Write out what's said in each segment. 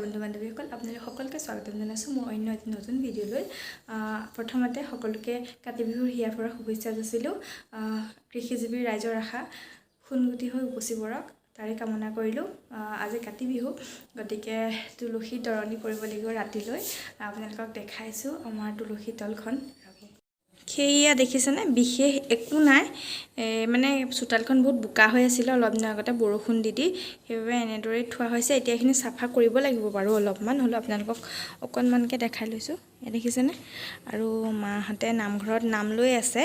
বন্ধু বান্ধৱীসকল আপোনালোক সকলোকে স্বাগতম জনাইছোঁ মোৰ অন্য এটি নতুন ভিডিঅ'লৈ। প্ৰথমতে সকলোকে কাতি বিহুৰ হিয়াভৰা শুভেচ্ছা যাচিলোঁ। কৃষিজীৱী ৰাইজৰ আশা সোণগুটি হৈ উপচি পৰক তাৰে কামনা কৰিলোঁ। আজি কাতি বিহু, গতিকে তুলসী তৰণি কৰিব লাগিব ৰাতিলৈ। আপোনালোকক দেখাইছোঁ আমাৰ তুলসী তলখন। সেয়া দেখিছেনে, বিশেষ একো নাই, মানে চোতালখন বহুত বোকা হৈ আছিলে অলপ দিনৰ আগতে বৰষুণ দি সেইবাবে এনেদৰে থোৱা হৈছে। এতিয়া এইখিনি চাফা কৰিব লাগিব বাৰু অলপমান, হ'লেও আপোনালোকক অকণমানকৈ দেখাই লৈছোঁ। এয়া দেখিছেনে, আৰু মাহঁতে নামঘৰত নাম লৈ আছে।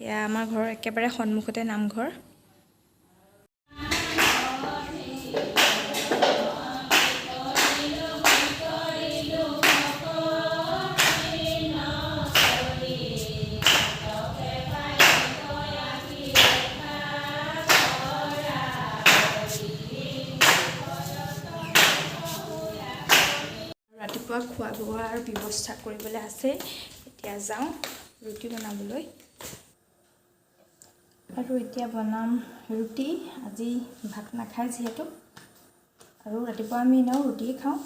এয়া আমাৰ ঘৰৰ একেবাৰে সন্মুখতে নামঘৰ। ৰাতিপুৱা খোৱা বোৱাৰ ব্যৱস্থা কৰিবলৈ আছে। এতিয়া যাওঁ ৰুটি বনাবলৈ, আৰু এতিয়া বনাম ৰুটি। আজি ভাত নাখায় যিহেতু, আৰু ৰাতিপুৱা আমি এনেও ৰুটি খাওঁ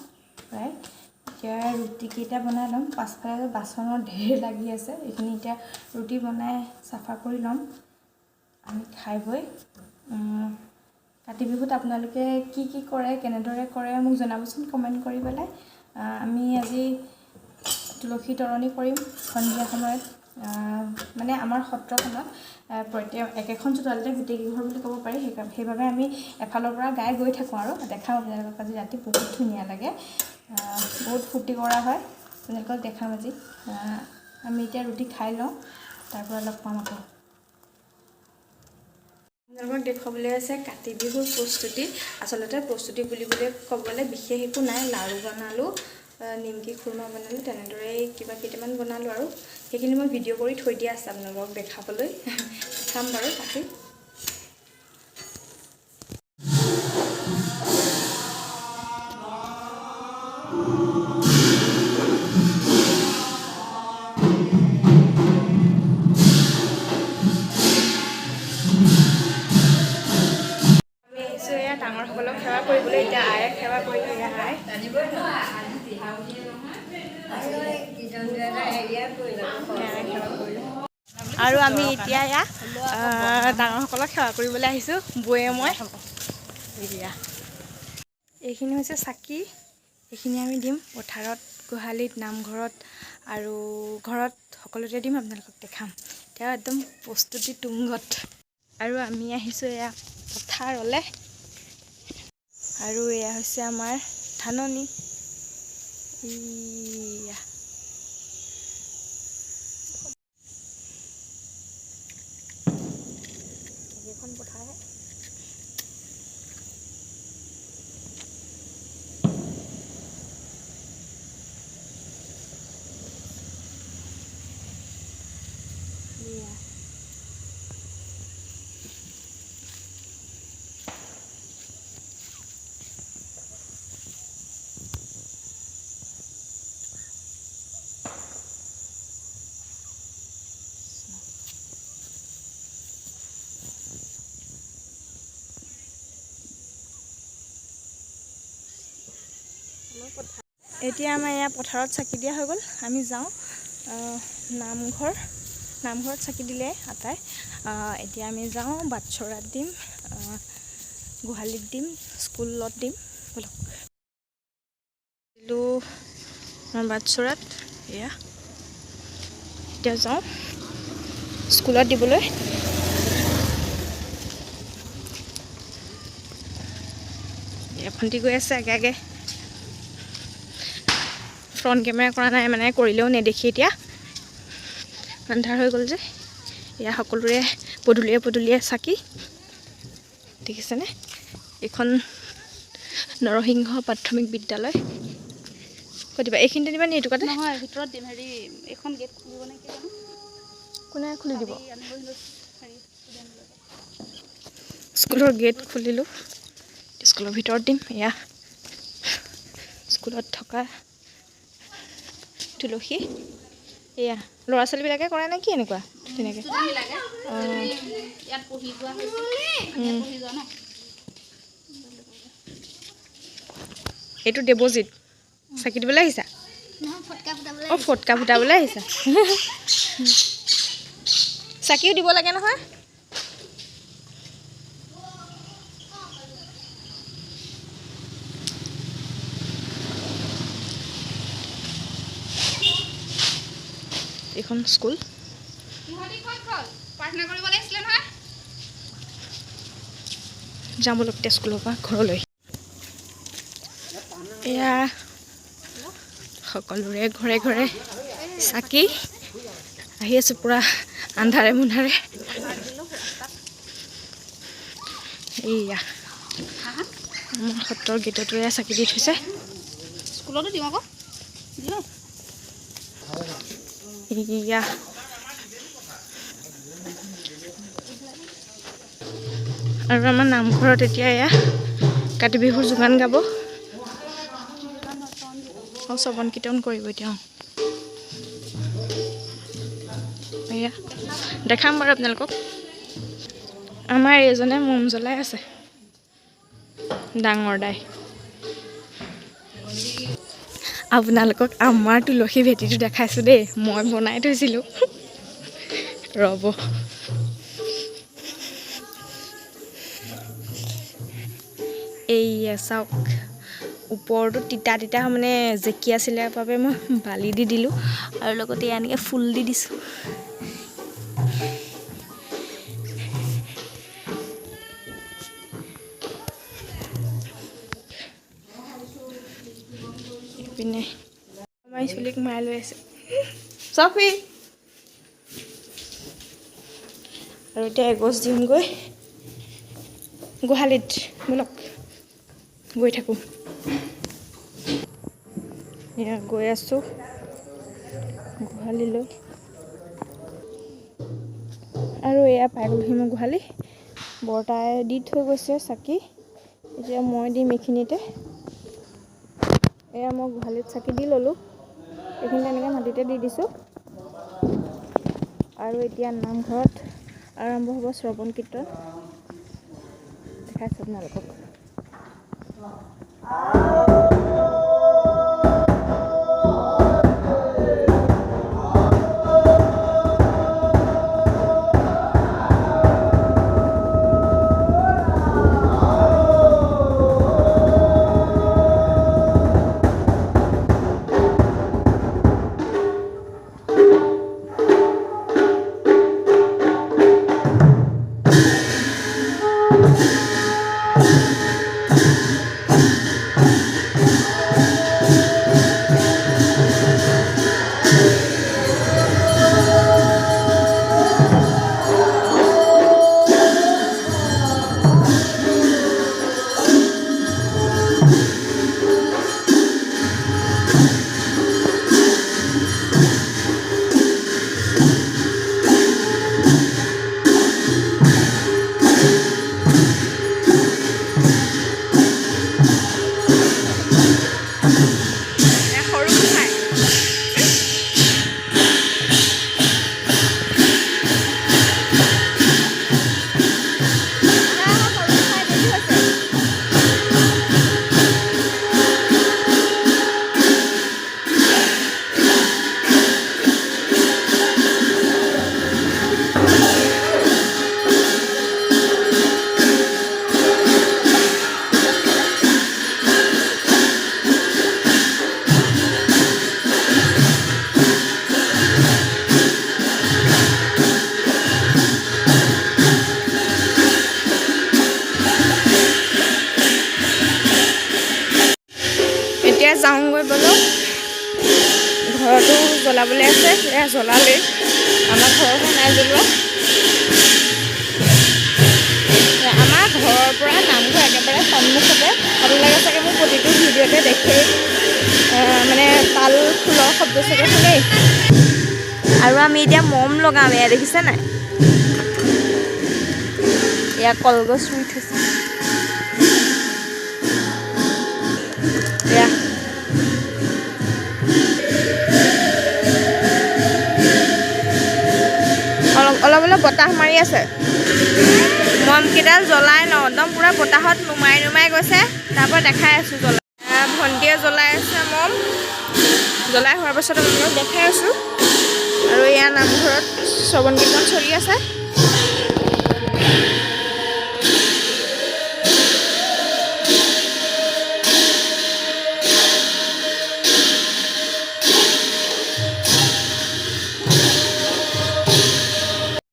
প্ৰায়। এতিয়া ৰুটিকেইটা বনাই ল'ম। পাছফালে বাচনৰ ঢেৰ লাগি আছে, এইখিনি এতিয়া ৰুটি বনাই চাফা কৰি ল'ম আমি খাই বৈ। কাতি বিহুত আপোনালোকে কি কি কৰে, কেনেদৰে কৰে মোক জনাবচোন কমেণ্ট কৰি পেলাই। আমি আজি তুলসী তৰণি কৰিম সন্ধিয়া সময়ত। মানে আমাৰ সত্ৰখনত একেখন চোতালতে গোটেইকেইঘৰ বুলি ক'ব পাৰি, সেইবাবে আমি এফালৰ পৰা গাই গৈ থাকোঁ আৰু দেখাম আপোনালোকক। আজি ৰাতি বহুত ধুনীয়া লাগে, বহুত ফূৰ্তি কৰা হয়। আপোনালোকক দেখাম আজি। আমি এতিয়া ৰুটি খাই লওঁ, তাৰপৰা লগ পাম আকৌ। আপোনালোকক দেখুৱাবলৈ আছে কাতি বিহুৰ প্ৰস্তুতি। আচলতে প্ৰস্তুতি বুলিবলৈ ক'বলৈ বিশেষ একো নাই। লাড়ু বনালোঁ, নিমকি খুৰমা বনালোঁ, তেনেদৰেই কিবা কেইটামান বনালোঁ, আৰু সেইখিনি মই ভিডিঅ' কৰি থৈ দিয়া আছে আপোনালোকক দেখাবলৈ। দেখাম বাৰু কাটি। ডাঙৰসকলক সেৱা কৰিবলৈ। এতিয়া আইক সেৱা কৰিলোঁ। এয়া আই আৰু আমি এতিয়া এয়া ডাঙৰসকলক সেৱা কৰিবলৈ আহিছোঁ, বৌয়ে মই। এয়া এইখিনি হৈছে চাকি, এইখিনি আমি দিম পথাৰত, গোহালিত, নামঘৰত আৰু ঘৰত সকলোতে দিম। আপোনালোকক দেখাম। এতিয়া একদম প্ৰস্তুতি তুংগত। আৰু আমি আহিছোঁ এয়া পথাৰলৈ, আৰু এয়া হৈছে আমাৰ ধাননি। এইখন পথাৰহে। এতিয়া আমাৰ এয়া পথাৰত চাকি দিয়া হৈ গ'ল। আমি যাওঁ নামঘৰত চাকি দিলে আটাই। এতিয়া আমি যাওঁ বাটচৰাত দিম, গোহালিত দিম, স্কুলত দিম। বলক দিলোঁ বাটচৰাত। এয়া এতিয়া যাওঁ স্কুলত দিবলৈ। ভণ্টি গৈ আছে আগে আগে। ফ্ৰণ্ট কেমেৰা কৰা নাই, মানে কৰিলেও নেদেখি। এতিয়া আন্ধাৰ হৈ গ'ল যে। এয়া সকলোৰে পদূলিয়ে চাকি দেখিছেনে। এইখন নৰসিংহ প্ৰাথমিক বিদ্যালয়। কৈ দিবা এইখিনিতে দিবা নি? এইটো কাটে নহয়, ভিতৰত দিম। হেৰি এইখন গেট খুলিব নে কি জানো, কোনে খুলি দিব? স্কুলৰ গেট খুলিলোঁ, স্কুলৰ ভিতৰত দিম। এয়া স্কুলত থকা তুলসী। এয়া ল'ৰা ছোৱালীবিলাকে কৰে নে কি এনেকুৱা? তেনেকৈ এইটো দেৱজিত চাকি দিবলৈ আহিছা অঁ ফটকা ফুটাবলৈ আহিছা চাকিও দিব লাগে নহয় এইখন স্কুল যাম বোলো এতিয়া স্কুলৰ পৰা ঘৰলৈ এয়া সকলোৰে ঘৰে ঘৰে চাকি আহি আছোঁ পূৰা আন্ধাৰে মুন্ধাৰে এইয়া আমাৰ সত্ৰৰ গেটতো এয়া চাকি দি থৈছে স্কুলতো দিম আকৌ এয়া আৰু আমাৰ নামঘৰত এতিয়া এয়া কাতি বিহুৰ যোগান গাব শ্ৰৱণ কীৰ্তন কৰিব এতিয়া এয়া দেখাম বাৰু আপোনালোকক আমাৰ এইজনে মম জ্বলাই আছে ডাঙৰ দাই আপোনালোকক আমাৰ তুলসী ভেটিটো দেখাইছোঁ দেই মই বনাই থৈছিলোঁ ৰ'ব এইয়া চাওক ওপৰটো তিতা তিতা মানে জেকি আছিলে বাবে মই বালি দি দিলোঁ আৰু লগতে এনেকৈ ফুল দি দিছোঁ পিনে আমাৰ চুলিক মাই লৈ আছে চফি আৰু এতিয়া এগছ দিমগৈ গোহালিত বলক গৈ থাকোঁ এয়া গৈ আছোঁ গোহালিলৈ আৰু এয়া পাই গ'লোহি মই গোহালি বৰতাই দি থৈ গৈছে চাকি এতিয়া মই দিম এইখিনিতে এয়া মই গোহালিত চাকি দি ল'লোঁ এইখিনিতে এনেকৈ মাটিতে দি দিছোঁ আৰু এতিয়া নামঘৰত আৰম্ভ হ'ব শ্ৰৱণ কীৰ্তন দেখাইছোঁ আপোনালোকক এতিয়া যাওঁগৈ বোলো ঘৰতো জ্বলাবলৈ আছে এয়া জ্বলালেই আমাৰ ঘৰখন নাই জ্বলোৱা আমাৰ ঘৰৰ পৰা নামঘৰ একেবাৰে সন্মুখতে আপোনালোকে চাগে মোৰ প্ৰতিটো ভিডিঅ'তে দেখেই মানে তাল ফুলৰ শব্দ চাগে শুনেই আৰু আমি এতিয়া মম লগাম এয়া দেখিছে নাই এয়া কলগছ ৰুই থৈছে এয়া অলপ অলপ বতাহ মাৰি আছে মমকেইডাল জ্বলাই লওঁ একদম পূৰা বতাহত নুমাই নুমাই গৈছে তাৰপৰা দেখাই আছোঁ জ্বলাই ভণ্টিয়ে জ্বলাই আছে মম জ্বলাই হোৱাৰ পাছত আপোনালোকক দেখাই আছোঁ আৰু এয়া নামঘৰত শ্ৰৱণ কীৰ্তন চলি আছে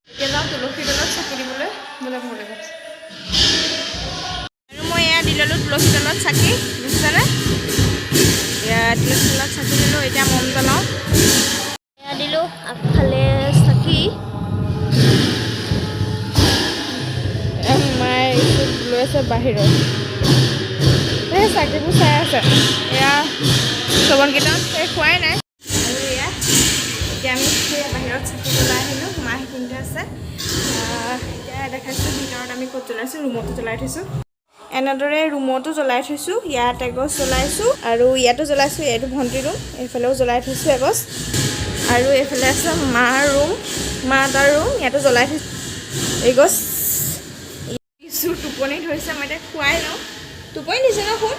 এতিয়া যাওঁ তুলসী তলত চাকি দিবলৈ বোলে মোৰ লগত আৰু মই এয়া দি ল'লোঁ তুলসী তলত চাকি দেখিছেনে এয়া তুলসী তলত চাকি দিলোঁ এতিয়া মম জ্বলাওঁ এয়া দিলোঁ আগফালে চাকি মায়ে লৈ আছে বাহিৰত এই চাকিবোৰ চাই আছে এয়া শ্ৰৱণ কীৰ্তন শেষ হোৱাই নাই আৰু এয়া এতিয়া আমি বাহিৰত চাকি জ্বলাই আহিলোঁ মা সেইখিনিতে আছে এতিয়া দেখাইছোঁ ভিতৰত আমি ক'ত জ্বলাইছোঁ ৰুমতো জ্বলাই থৈছোঁ এনেদৰে ৰুমতো জ্বলাই থৈছোঁ ইয়াত এগছ জ্বলাইছোঁ আৰু ইয়াতো জ্বলাইছোঁ এইটো ভণ্টিৰ ৰুম এইফালেও জ্বলাই থৈছোঁ এগছ আৰু এইফালে আছে মাৰ ৰুম মা তাৰ ৰুম ইয়াতো জ্বলাই থৈছোঁ এগছ কিছু টোপনি ধৰিছে মই এতিয়া খুৱাই লওঁ টোপনি দিছে ন শুন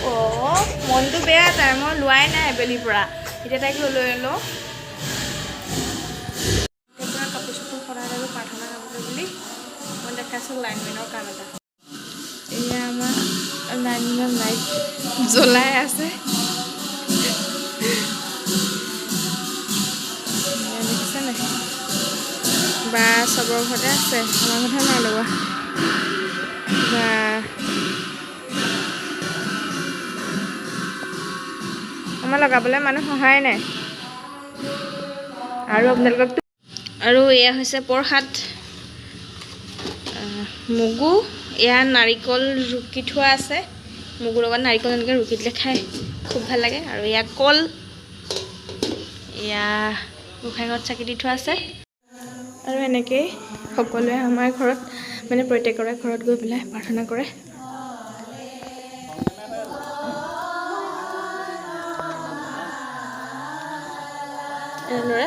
অঁ মনটো বেয়া তাই মই লোৱাই নাই আবেলিৰ পৰা এতিয়া তাইক লৈ লওঁ কাপোৰ চাপোৰ সলাই ল'লোঁ প্ৰাৰ্থনা গাবলৈ বুলি মই দেখাইছোঁ লাইনমেনৰ কাম এটা এয়া আমাৰ লাইনমেনৰ লাইট জ্বলাই আছে দেখিছে নাই বা চবৰ ঘৰতে আছে আমাৰ ঘৰতে নাই লগা বা আমাৰ লগাবলৈ মানুহ সহায় নাই আৰু আপোনালোকক আৰু এয়া হৈছে প্ৰসাদ মগু এয়া নাৰিকল ৰুকি থোৱা আছে মগুৰ লগত নাৰিকল এনেকৈ ৰুকি দিলে খাই খুব ভাল লাগে আৰু এয়া কল এয়া গোঁসাই ঘৰত চাকি দি থোৱা আছে আৰু এনেকেই সকলোৱে আমাৰ ঘৰত মানে প্ৰত্যেকৰে ঘৰত গৈ পেলাই প্ৰাৰ্থনা কৰে এনেদৰে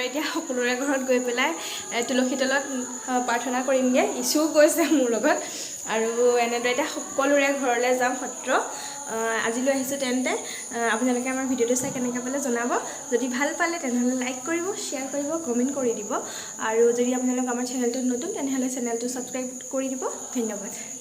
এতিয়া সকলোৰে ঘৰত গৈ পেলাই তুলসী তলত প্ৰাৰ্থনা কৰিমগৈ ইছুও গৈছে মোৰ লগত আৰু এনেদৰে এতিয়া সকলোৰে ঘৰলৈ যাম সত্ৰ আজিলৈ আহিছোঁ তেন্তে আপোনালোকে আমাৰ ভিডিঅ'টো চাই কেনেকৈ পালে জনাব যদি ভাল পালে তেনেহ'লে লাইক কৰিব শ্বেয়াৰ কৰিব কমেণ্ট কৰি দিব আৰু যদি আপোনালোক আমাৰ চেনেলটোত নতুন তেনেহ'লে চেনেলটো ছাবস্ক্ৰাইব কৰি দিব ধন্যবাদ